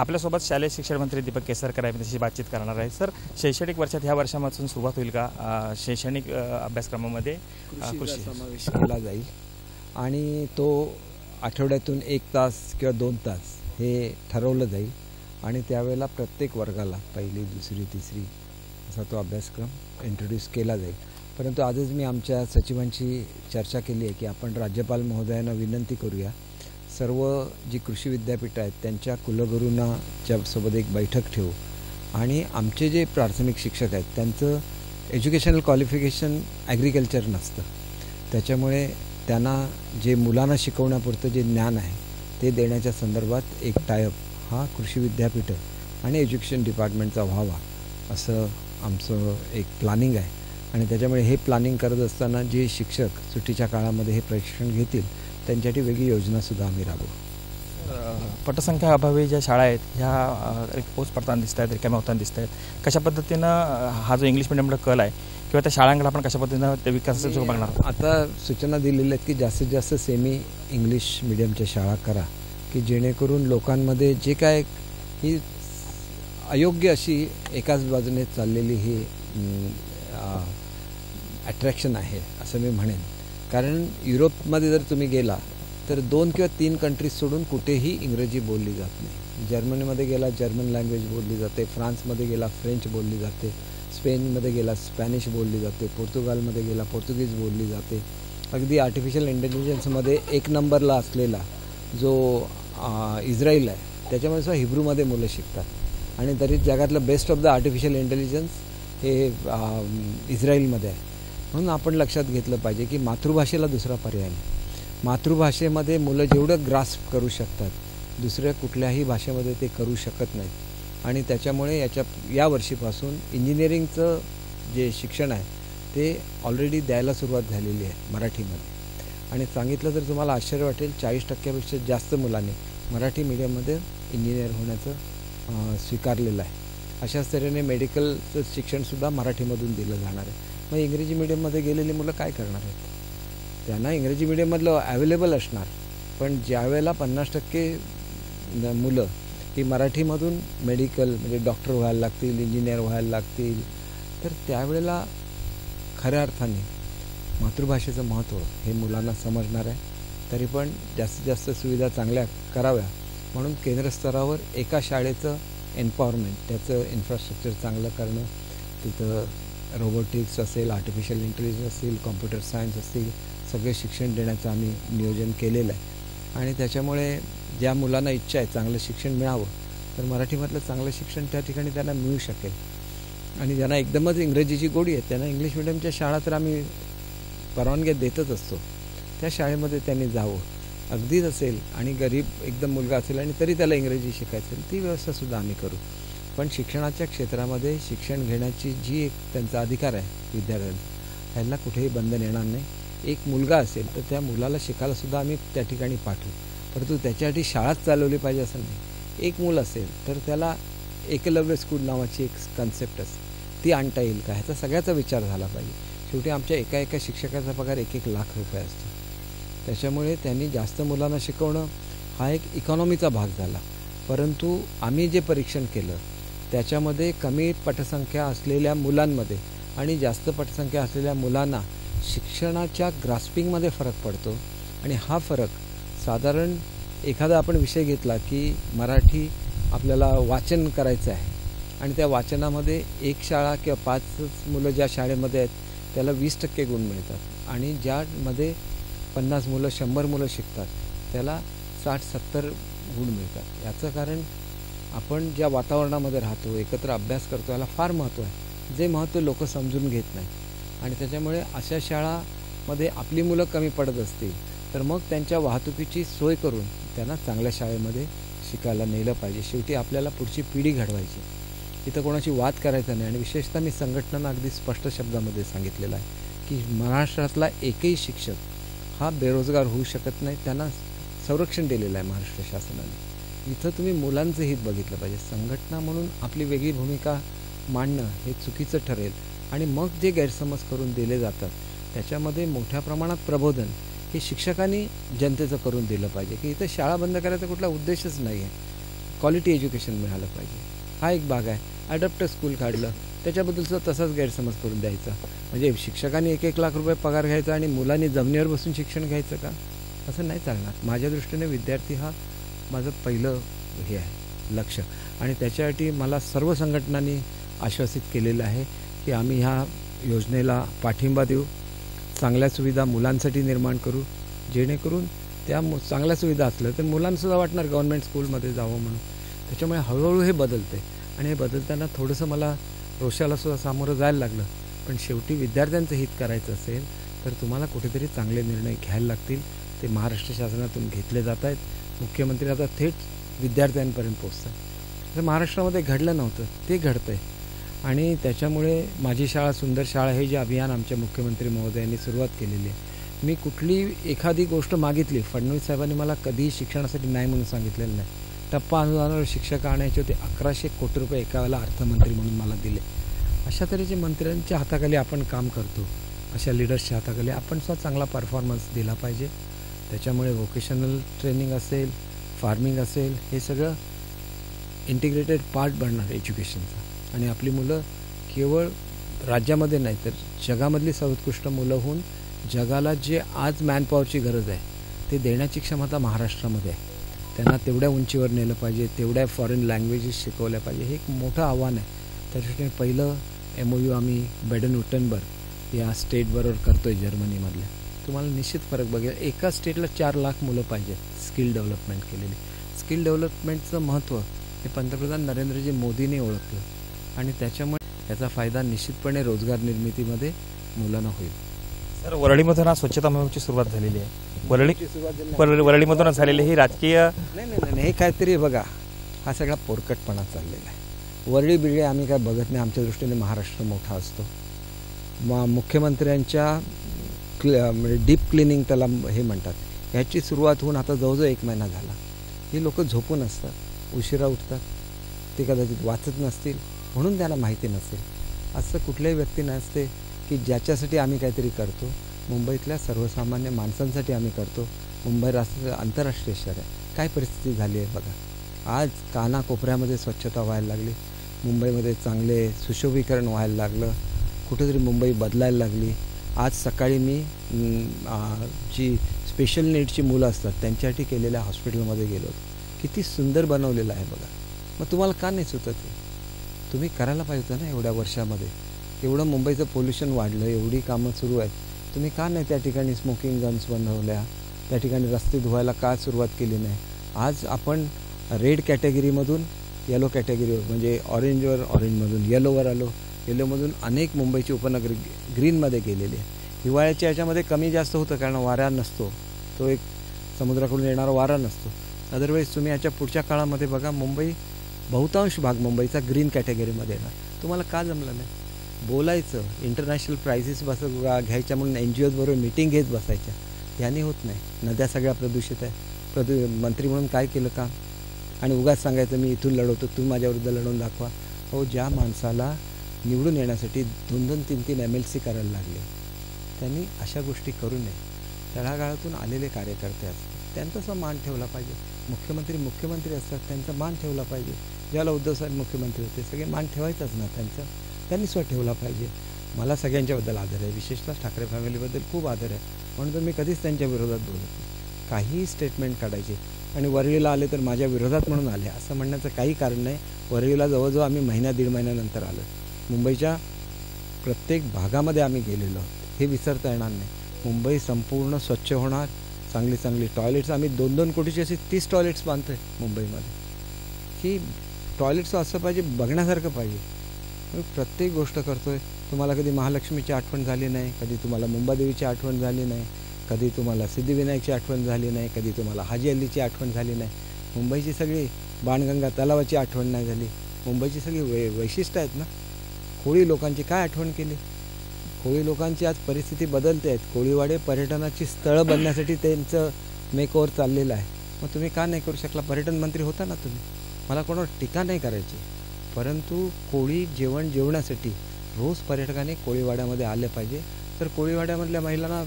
आपल्यासोबत शालेय शिक्षण मंत्री दीपक केसरकर आहे, त्याची बातचीत करणार आहे. सर, शैक्षणिक वर्षात ह्या वर्षापासून सुरुवात होईल का शैक्षणिक अभ्यासक्रमामध्ये कृषी समावेश केला जाईल आणि तो आठवड्यातून 1 तास किंवा 2 तास हे ठरवलं जाईल आणि त्यावेळेला प्रत्येक वर्गाला पहिली, दुसरी, तिसरी असा तो अभ्यासक्रम इंट्रोड्यूस केला जाईल. परंतु आजच मी आमच्या सचिवांशी चर्चा केली आहे की आपण राज्यपाल महोदयांना विनंती करूया, सर्व जी कृषी विद्यापीठं आहेत त्यांच्या कुलगुरूंना सोबत एक बैठक ठेवू आणि आमचे जे प्राथमिक शिक्षक आहेत त्यांचं एज्युकेशनल क्वालिफिकेशन ॲग्रिकल्चर नसतं, त्याच्यामुळे त्यांना जे मुलांना शिकवण्यापुरतं जे ज्ञान आहे ते देण्याच्या संदर्भात एक टायअप हा कृषी विद्यापीठं आणि एज्युकेशन डिपार्टमेंटचा व्हावा असं आमचं एक प्लॅनिंग आहे. आणि त्याच्यामुळे हे प्लॅनिंग करत असताना जे शिक्षक सुट्टीच्या काळामध्ये हे प्रशिक्षण घेतील त्यांच्यासाठी वेगळी योजनासुद्धा आम्ही राबवू. पटसंख्या अभावी ज्या शाळा आहेत ह्या एक ओस पडताना दिसत आहेत, रिकाम्या होताना दिसत आहेत. कशा पद्धतीनं हा जो इंग्लिश मिडियमचा कल आहे किंवा त्या शाळांकडे आपण कशा पद्धतीनं ते विकासाचं जो बघणार? आता सूचना दिलेल्या आहेत की जास्तीत जास्त सेमी इंग्लिश मिडियमच्या शाळा करा की जेणेकरून लोकांमध्ये जे काय ही अयोग्य अशी एकाच बाजूने चाललेली ही अट्रॅक्शन आहे असं मी म्हणेन. कारण युरोपमध्ये जर तुम्ही गेला तर 2 किंवा 3 कंट्रीज सोडून कुठेही इंग्रजी बोलली जात नाही. जर्मनीमध्ये गेला जर्मन लँग्वेज बोलली जाते, फ्रान्समध्ये गेला फ्रेंच बोलली जाते, स्पेनमध्ये गेला स्पॅनिश बोलली जाते, पोर्तुगालमध्ये गेला पोर्तुगीज बोलली जाते. अगदी आर्टिफिशियल इंटेलिजन्समध्ये 1 नंबरला असलेला जो इस्राईल आहे त्याच्यामध्ये सुद्धा हिब्रूमध्ये मुलं शिकतात आणि तरी जगातलं best of the artificial intelligence हे इस्राईलमध्ये आहे. म्हणून आपण लक्षात घेतलं पाहिजे की मातृभाषेला दुसरा पर्याय नाही. मातृभाषेमध्ये मुलं जेवढं ग्रास्प करू शकतात दुसऱ्या कुठल्याही भाषेमध्ये ते करू शकत नाहीत आणि त्याच्यामुळे या वर्षीपासून इंजिनिअरिंगचं जे शिक्षण आहे ते ऑलरेडी द्यायला सुरुवात झालेली आहे मराठीमध्ये. आणि सांगितलं तर तुम्हाला आश्चर्य वाटेल, 40% जास्त मुलांनी मराठी मीडियममध्ये इंजिनियर होण्याचं स्वीकारलेलं आहे. अशाच तऱ्हेने मेडिकलचं शिक्षणसुद्धा मराठीमधून दिलं जाणार आहे. मग इंग्रजी मीडियममध्ये गेलेली मुलं काय करणार आहेत? त्यांना इंग्रजी मीडियममधलं अवेलेबल असणार, पण ज्यावेळेला 50% मुलं ही मराठीमधून मेडिकल म्हणजे डॉक्टर व्हायला लागतील, इंजिनियर व्हायला लागतील, तर त्यावेळेला खऱ्या अर्थाने मातृभाषेचं महत्त्व हे मुलांना समजणार आहे. तरी पण जास्तीत जास्त सुविधा चांगल्या कराव्या म्हणून केंद्रस्तरावर एका शाळेचं एम्पॉवरमेंट, त्याचं इन्फ्रास्ट्रक्चर चांगलं करणं, तिथं रोबोटिक्स असेल, आर्टिफिशियल इंटेलिजन्स असेल, कॉम्प्युटर सायन्स असतील, सगळे शिक्षण देण्याचं आम्ही नियोजन केलेलं आहे. आणि त्याच्यामुळे ज्या मुलांना इच्छा आहे चांगलं शिक्षण मिळावं तर मराठीमधलं चांगलं शिक्षण त्या ठिकाणी त्यांना मिळू शकेल. आणि ज्यांना एकदमच इंग्रजीची गोडी आहे त्यांना इंग्लिश मिडियमच्या शाळा तर आम्ही परवानगी देतच असतो, त्या शाळेमध्ये त्यांनी जावं. अगदीच असेल आणि गरीब एकदम मुलगा असेल आणि तरी त्याला इंग्रजी शिकायचं असेल ती व्यवस्थासुद्धा आम्ही करू. पण शिक्षणाच्या क्षेत्रामध्ये शिक्षण घेण्याची जी एक त्यांचा अधिकार आहे विद्यार्थ्यांचा, त्यांना कुठेही बंधन येणार नाही. एक मुलगा असेल तर त्या मुलाला शिकायलासुद्धा आम्ही त्या ठिकाणी पाठवू, परंतु त्याच्यासाठी शाळाच चालवली पाहिजे असं नाही. एक मूल असेल तर त्याला एकलव्य स्कूल नावाची एक कन्सेप्ट असते, ती आणता येईल का ह्याचा सगळ्याचा विचार झाला पाहिजे. शेवटी आमच्या एका शिक्षकाचा पगार 1-1 लाख रुपये असतो, त्याच्यामुळे त्यांनी जास्त मुलांना शिकवणं हा एक इकॉनॉमीचा भाग झाला. परंतु आम्ही जे परीक्षण केलं त्याच्यामध्ये कमी पटसंख्या असलेल्या मुलांमध्ये आणि जास्त पटसंख्या असलेल्या मुलांना शिक्षणाच्या ग्रास्पिंगमध्ये फरक पडतो. आणि हा फरक साधारण एखादा आपण विषय घेतला की मराठी आपल्याला वाचन करायचं आहे आणि त्या वाचनामध्ये 1 शाळा किंवा 5 मुलं ज्या शाळेमध्ये आहेत त्याला 20% गुण मिळतात आणि ज्यामध्ये 50 मुलं 100 मुलं शिकतात त्याला 60-70 गुण मिळतात. याचं कारण आपण ज्या वातावरणामध्ये राहतो, एकत्र अभ्यास करतो, याला फार महत्त्व आहे, जे महत्त्व लोक समजून घेत नाही. आणि त्याच्यामुळे अशा शाळामध्ये आपली मुलं कमी पडत असतील तर मग त्यांच्या वाहतुकीची सोय करून त्यांना चांगल्या शाळेमध्ये शिकायला नेलं पाहिजे. शेवटी आपल्याला पुढची पिढी घडवायची, इथं कोणाची वाद करायचा नाही. आणि विशेषतः मी संघटनांना अगदी स्पष्ट शब्दामध्ये सांगितलेलं आहे की महाराष्ट्रातला एकही शिक्षक हा बेरोजगार होऊ शकत नाही, त्यांना संरक्षण दिलेलं आहे महाराष्ट्र शासनाने. इथं तुम्ही मुलांचं हित बघितलं पाहिजे. संघटना म्हणून आपली वेगळी भूमिका मांडणं हे चुकीचं ठरेल आणि मग जे गैरसमज करून दिले जातात त्याच्यामध्ये मोठ्या प्रमाणात प्रबोधन हे शिक्षकांनी जनतेचं करून दिलं पाहिजे की इथं शाळा बंद करायचा कुठला उद्देशच नाही आहे. क्वालिटी एज्युकेशन मिळालं पाहिजे, हा एक भाग आहे. अडॅप्टर स्कूल काढलं, त्याच्याबद्दलचा तसाच गैरसमज करून द्यायचा. म्हणजे शिक्षकांनी 1-1 लाख रुपये पगार घ्यायचा आणि मुलांनी जमिनीवर बसून शिक्षण घ्यायचं का? असं नाही चालणार. माझ्या दृष्टीने विद्यार्थी हा माझं पहिलं हे आहे लक्ष, आणि त्याच्यासाठी मला सर्व संघटनांनी आश्वासित केलेलं आहे की आम्ही ह्या योजनेला पाठिंबा देऊ, चांगल्या सुविधा मुलांसाठी निर्माण करू, जेणेकरून त्या चांगल्या सुविधा असल्या तर मुलांसुद्धा वाटणार गव्हर्नमेंट स्कूलमध्ये जावं म्हणून. त्याच्यामुळे हळूहळू हे बदलते, आणि हे बदलताना थोडंसं मला रोषालासुद्धा सामोरं जायला लागलं. पण शेवटी विद्यार्थ्यांचं हित करायचं असेल तर तुम्हाला कुठेतरी चांगले निर्णय घ्यायला लागतील. ते महाराष्ट्र शासनातून घेतले जात आहेत. मुख्यमंत्री आता थेट विद्यार्थ्यांपर्यंत पोचतात. तर महाराष्ट्रामध्ये घडलं नव्हतं, ते घडतं आहे. आणि त्याच्यामुळे माझी शाळा सुंदर शाळा हे जे अभियान आमच्या मुख्यमंत्री महोदयांनी सुरुवात केलेली आहे. मी कुठली एखादी गोष्ट मागितली, फडणवीस साहेबांनी मला कधीही शिक्षणासाठी नाही म्हणून सांगितलेलं नाही. टप्पा अनुदानावर शिक्षक आणायचे होते, 1100 कोटी रुपये एका वेळेला अर्थमंत्री म्हणून मला दिले. अशा तऱ्हेचे मंत्र्यांच्या हाताखाली आपण काम करतो, अशा लिडर्सच्या हाताखाली आपण सुद्धा चांगला परफॉर्मन्स दिला पाहिजे. त्याच्यामुळे व्होकेशनल ट्रेनिंग असेल, फार्मिंग असेल, हे सगळं इंटिग्रेटेड पार्ट बनणार एज्युकेशनचा. आणि आपली मुलं केवळ राज्यामध्ये नाही तर जगामधली सर्वोत्कृष्ट मुलं होऊन जगाला जे आज मॅनपॉवरची गरज आहे ते देण्याची क्षमता महाराष्ट्रामध्ये आहे. त्यांना तेवढ्या उंचीवर नेलं पाहिजे, तेवढ्या फॉरेन लँग्वेजेस शिकवल्या पाहिजे. हे एक मोठं आव्हान आहे. त्या दृष्टीने पहिलं MOU आम्ही बेडन-वुर्टेनबर्ग या स्टेटबरोबर करतो आहे जर्मनीमधल्या. तुम्हाला निश्चित फरक बघेल. एका स्टेटला 4 लाख मुलं पाहिजेत स्किल डेव्हलपमेंट केलेली. स्किल डेव्हलपमेंटचं महत्त्व हे पंतप्रधान नरेंद्रजी मोदींनी ओळखलं, आणि त्याच्यामुळे याचा फायदा निश्चितपणे रोजगार निर्मितीमध्ये मुलांना होईल. सर, वरळीमधून आज स्वच्छता मोहिमेची सुरुवात झालेली आहे. वरळीमधूनच झालेली ही राजकीय नाही, हे काहीतरी बघा, हा सगळा पोरकटपणा चाललेला आहे. वरळी बिरळी आम्ही काय बघत नाही. आमच्या दृष्टीने महाराष्ट्र मोठा असतो. मुख्यमंत्र्यांच्या डीप क्लिनिंग त्याला हे म्हणतात, ह्याची सुरुवात होऊन आता जवळजवळ 1 महिना झाला. ही लोक झोपून असतात, उशिरा उठतात, ते कदाचित वाचत नसतील म्हणून त्यांना माहिती नसेल. असं कुठल्याही व्यक्ती नसते की ज्याच्यासाठी आम्ही काहीतरी करतो. मुंबईतल्या सर्वसामान्य माणसांसाठी आम्ही करतो. मुंबई आंतरराष्ट्रीय शहर आहे. काय परिस्थिती झाली आहे बघा. आज कानाकोपऱ्यामध्ये स्वच्छता व्हायला लागली, मुंबईमध्ये चांगले सुशोभीकरण व्हायला लागलं, कुठेतरी मुंबई बदलायला लागली. आज सकाळी मी जी स्पेशल नीडची मुलं असतात त्यांच्यासाठी केलेल्या हॉस्पिटलमध्ये गेलो होतो. किती सुंदर बनवलेलं आहे बघा. मग तुम्हाला का नाही सुचत आहे? तुम्ही करायला पाहिजे होतं ना एवढ्या वर्षामध्ये. एवढं मुंबईचं पोल्युशन वाढलं, एवढी कामं सुरू आहेत, तुम्ही का नाही त्या ठिकाणी स्मोकिंग गन्स बनवल्या, त्या ठिकाणी रस्ते धुवायला का सुरुवात केली नाही? आज आपण रेड कॅटेगरीमधून येलो कॅटेगरीवर, म्हणजे ऑरेंजमधून येलोवर आलो. येलोमधून अनेक मुंबईची उपनगरी ग्रीनमध्ये गेलेली आहे. हिवाळ्याच्या याच्यामध्ये कमी जास्त होतं कारण वारा नसतो, तो एक समुद्राकडून येणारा वारा नसतो. अदरवाईज तुम्ही याच्या पुढच्या काळामध्ये बघा, मुंबई बहुतांश भाग मुंबईचा ग्रीन कॅटेगरीमध्ये येणार. तुम्हाला का जमलं नाही? बोलायचं, इंटरनॅशनल प्राइजेस घ्यायच्या म्हणून NGOज बरोबर मीटिंग घेत बसायच्या, याने होत नाही. नद्या सगळ्या प्रदूषित आहे. मंत्री म्हणून काय केलं काम? आणि उगाच सांगायचं मी इथून लढवतो, तुम्ही माझ्याविरुद्ध लढवून दाखवा. हो, ज्या माणसाला निवडून येण्यासाठी 2-2, 3-3 MLC करायला लागले, त्यांनी अशा गोष्टी करू नये. तळागाळातून आलेले कार्यकर्ते असतात, त्यांचा मान ठेवला पाहिजे. मुख्यमंत्री असतात, त्यांचा मान ठेवला पाहिजे. ज्याला उद्धव साहेब मुख्यमंत्री होते सगळे मान ठेवायचाच ना त्यांचा, त्यांनी स्वतः ठेवला पाहिजे. मला सगळ्यांच्याबद्दल आदर आहे, विशेषतः ठाकरे फॅमिलीबद्दल खूप आदर आहे, म्हणून तर मी कधीच त्यांच्या विरोधात बोलत नाही. काही स्टेटमेंट काढायचे आणि वरळीला आले तर माझ्या विरोधात म्हणून आले असं म्हणण्याचं काही कारण नाही. वरळीला जवळजवळ आम्ही 1-1.5 महिन्यानंतर आलो. मुंबईच्या प्रत्येक भागामध्ये आम्ही गेलेलो आहोत, हे विसरता येणार नाही. मुंबई संपूर्ण स्वच्छ होणार. चांगली टॉयलेट्स, आम्ही 2-2 कोटीची अशी 30 टॉयलेट्स बांधतो आहे मुंबईमध्ये. ही टॉयलेट्स असं पाहिजे, बघण्यासारखं पाहिजे. मी प्रत्येक गोष्ट करतो आहे. तुम्हाला कधी महालक्ष्मीची आठवण झाली नाही, कधी तुम्हाला मुंबादेवीची आठवण झाली नाही, कधी तुम्हाला सिद्धिविनायकची आठवण झाली नाही, कधी तुम्हाला हाजी अलीची आठवण झाली नाही. मुंबईची सगळी बाणगंगा तलावाची आठवण नाही झाली. मुंबईची सगळी वैशिष्ट्य आहेत ना. कोळी लोकांची काय आठवण केली? कोळी लोकांची आज परिस्थिती बदलते आहेत. कोळीवाडे पर्यटनाची स्थळं बनण्यासाठी त्यांचं मेकओव्हर चाललेलं आहे. मग तुम्ही का नाही करू शकला? पर्यटन मंत्री होता ना तुम्ही. मला कोणावर टीका नाही करायची, परंतु कोळी जेवण जेवण्यासाठी रोज पर्यटकांनी कोळीवाड्यामध्ये आले पाहिजे. तर कोळीवाड्यामधल्या महिलांना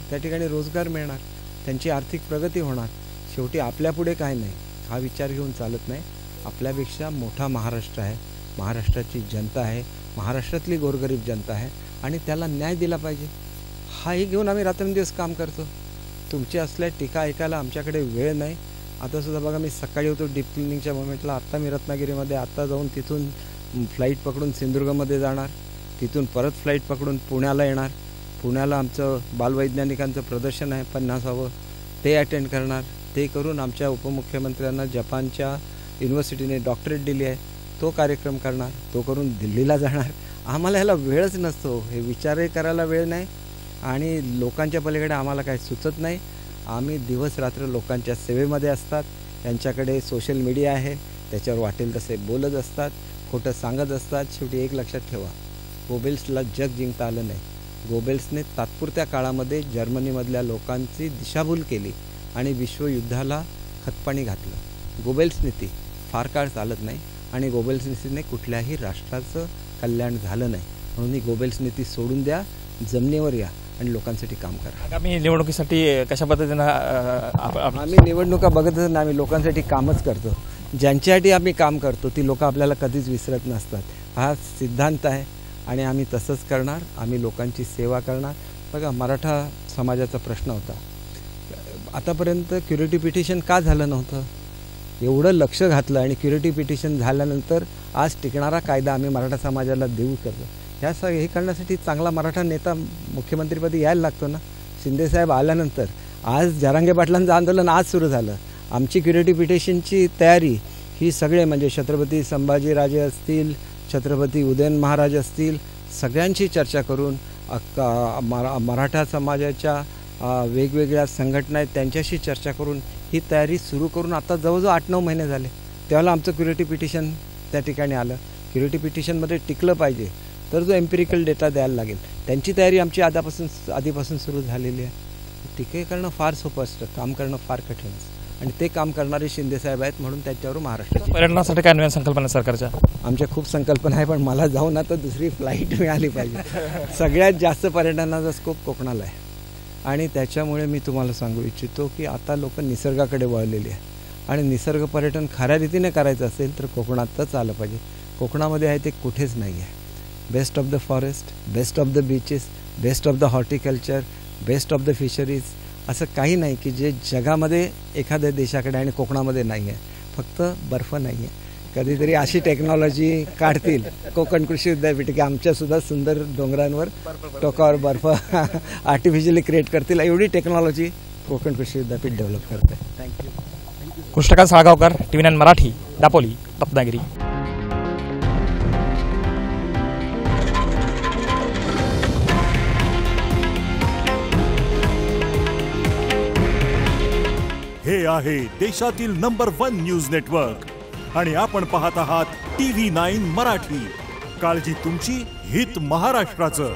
त्या ठिकाणी रोजगार मिळणार, त्यांची आर्थिक प्रगती होणार. शेवटी आपल्यापुढे काय नाही हा विचार घेऊन चालत नाही. आपल्यापेक्षा मोठा महाराष्ट्र आहे, महाराष्ट्राची जनता आहे, महाराष्ट्रातली गोरगरीब जनता आहे आणि त्याला न्याय दिला पाहिजे. हाही घेऊन आम्ही रात्रंदिवस काम करतो. तुमची असल्या टीका ऐकायला आमच्याकडे वेळ नाही. आतासुद्धा बघा, मी सकाळी होतो डीप क्लिनिंगच्या मोमेंटला, आत्ता मी रत्नागिरीमध्ये, आत्ता जाऊन तिथून फ्लाईट पकडून सिंधुदुर्गमध्ये जाणार, तिथून परत फ्लाईट पकडून पुण्याला येणार. पुण्याला आमचं बालवैज्ञानिकांचं प्रदर्शन आहे 50वं, ते अटेंड करणार. ते करून आमच्या उपमुख्यमंत्र्यांना जपानच्या युनिव्हर्सिटीने डॉक्टरेट दिली आहे, तो कार्यक्रम करणार. तो करून दिल्लीला जाणार. आम्हाला ह्याला वेळच नसतो. हे विचारही करायला वेळ नाही आणि लोकांच्या पलीकडे आम्हाला काही सुचत नाही. आम्ही दिवस रात्र लोकांच्या सेवेमध्ये असतात. त्यांच्याकडे सोशल मीडिया आहे, त्याच्यावर वाटेल तसे बोलत असतात, खोटं सांगत असतात. शेवटी एक लक्षात ठेवा, गोबेल्सला जग जिंकता आलं नाही. गोबेल्सने तात्पुरत्या काळामध्ये जर्मनीमधल्या लोकांची दिशाभूल केली आणि विश्वयुद्धाला खतपाणी घातलं. गोबेल्स नीती फार काळ चालत नाही आणि गोबेल्स नीतीने कुठल्याही राष्ट्राचं कल्याण झालं नाही. म्हणून ही गोबेल्स नीती सोडून द्या, जमिनीवर या आणि लोकांसाठी काम करा. आगामी निवडणुकीसाठी कशा पद्धतीनं आम्ही निवडणुका बघतच नाही, आम्ही लोकांसाठी कामच करतो. ज्यांच्यासाठी आम्ही काम करतो ती लोकं आपल्याला कधीच विसरत नसतात. हा सिद्धांत आहे आणि आम्ही तसंच करणार. आम्ही लोकांची सेवा करणार. बघा, मराठा समाजाचा प्रश्न होता. आतापर्यंत क्युरेटिव्ह पिटिशन का झालं नव्हतं? एवढं लक्ष घातलं आणि क्युरेटिव्ह पिटिशन झाल्यानंतर आज टिकणारा कायदा आम्ही मराठा समाजाला देऊ करतो. हे करण्यासाठी चांगला मराठा नेता मुख्यमंत्रीपदी यायला लागतो ना. शिंदेसाहेब आल्यानंतर आज जरांगे पाटलांचं आंदोलन आज सुरू झालं. आमची क्युरेटिव्ह पिटिशनची तयारी ही सगळे म्हणजे छत्रपती संभाजीराजे असतील, छत्रपती उदयन महाराज असतील, सगळ्यांची चर्चा करून मराठा समाजाच्या वेगवेगळ्या संघटना आहेत त्यांच्याशी चर्चा करून ही तयारी सुरू करून आता जवळजवळ 8-9 महिने झाले. त्यावेळेला आमचं क्युरेटिव्ह पिटिशन त्या ठिकाणी आलं. क्युरेटिव्ह पिटिशनमध्ये टिकलं पाहिजे तर जो एम्पिरिकल डेटा द्यायला लागेल, त्यांची तयारी आमची आधीपासून सुरू झालेली आहे. टीके करणं फार सोपं असतं, काम करणं फार कठीण असतं आणि ते काम करणारे शिंदेसाहेब आहेत. म्हणून त्याच्यावर महाराष्ट्राची पर्यटनासाठी काय नवीन संकल्पना सरकारच्या? आमच्या खूप संकल्पना आहे, पण मला जाऊन आता दुसरी फ्लाईट मिळाली पाहिजे. सगळ्यात जास्त पर्यटनाचा स्कोप कोकणाला आहे आणि त्याच्यामुळे मी तुम्हाला सांगू इच्छितो की आता लोक निसर्गाकडे वळलेली आहे आणि निसर्ग पर्यटन खऱ्या रीतीने करायचं असेल तर कोकणातच आलं पाहिजे. कोकणामध्ये आहे ते कुठेच नाही आहे. Best of the forest, best of the beaches, best of the horticulture, best of the fisheries, असं काही नाही की जे जगामध्ये एखाद्या देशाकडे आणि कोकणामध्ये नाही आहे. फक्त बर्फ नाही आहे. कधीतरी अशी टेक्नॉलॉजी काढतील कोकण कृषी विद्यापीठ की आमच्यासुद्धा सुंदर डोंगरांवर टोकावर बर्फ आर्टिफिशियली क्रिएट करतील. एवढी टेक्नॉलॉजी कोकण कृषी विद्यापीठ डेव्हलप करते. थँक्यू. कृष्णकांत साळगावकर, TV9 मराठी, दापोली, रत्नागिरी. हे आहे देशातील नंबर 1 न्यूज नेटवर्क आणि आपण पाहत आहात TV9 मराठी. काळजी तुमची, हित महाराष्ट्राचं.